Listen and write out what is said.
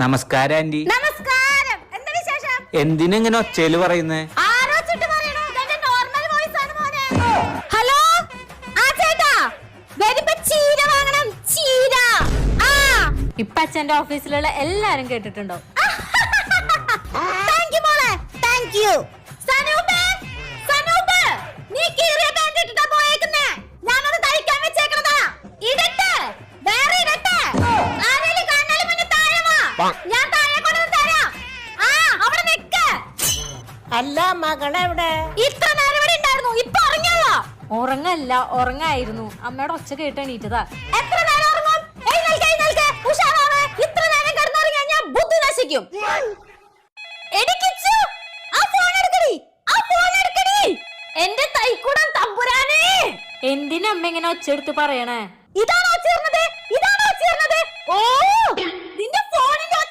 നമസ്കാരം ആന്റി. നമസ്കാരം. എന്താ വിശേഷം? എന്തിനെങ്ങനെ ഒച്ചയില് പറയുന്നേ? ഹലോ ആ ചേട്ടാ, വരുമ്പോ ചീര വാങ്ങണം. ചീര. ഇപ്പൊ അച്ഛന്റെ ഓഫീസിലുള്ള എല്ലാരും കേട്ടിട്ടുണ്ടോ? താങ്ക് യു മോളെ, താങ്ക് യു. സനൂപേ, സനൂപ്, നീ കീറിയ പാന്റ് ഇട്ടിട്ടാ പോയേക്കുന്നെ. ഞാനത് തയ്ക്കാൻ വെച്ചേക്കണതാ. ഇടട്ടെ, വേറെ ഇടട്ടെ. ആരെങ്കിലും കണ്ടാലും മുന്നേ താഴെ വാ. ഞാൻ താഴെ കൊണ്ടുവന്ന് തരാം. അവിടെ നിക്ക്. അല്ല മകളെവിടെ? ഇത്ര നേരം ഇവിടെ ഉണ്ടായിരുന്നു. ഇപ്പൊ ഉറങ്ങിയോ? ഉറങ്ങല്ല, ഉറങ്ങായിരുന്നു. അമ്മയുടെ ഒച്ച കേട്ട് എണീറ്റതാ. എത്ര നേരം ഉറങ്ങും? എഴുന്നേൽക്ക്, എഴുന്നേൽക്ക്. ഉഷാറാണ്. ഇത്ര നേരം കിടന്നുറങ്ങിയാൽ ഞാൻ ബുദ്ധി നശിക്കും. എടിക്കിച്ചു, ആ ഫോൺ എടുക്കടി, ആ ഫോൺ എടുക്കടി. എന്റെ തൈക്കൂടം തമ്പുരാനേ. എന്തിനാ അമ്മ ഇങ്ങനെ ഒച്ച എടുത്ത് പറയണേ? ഇതാണോ ചേർന്നത്? ഇതാണോ ചേർന്നത്? ഓ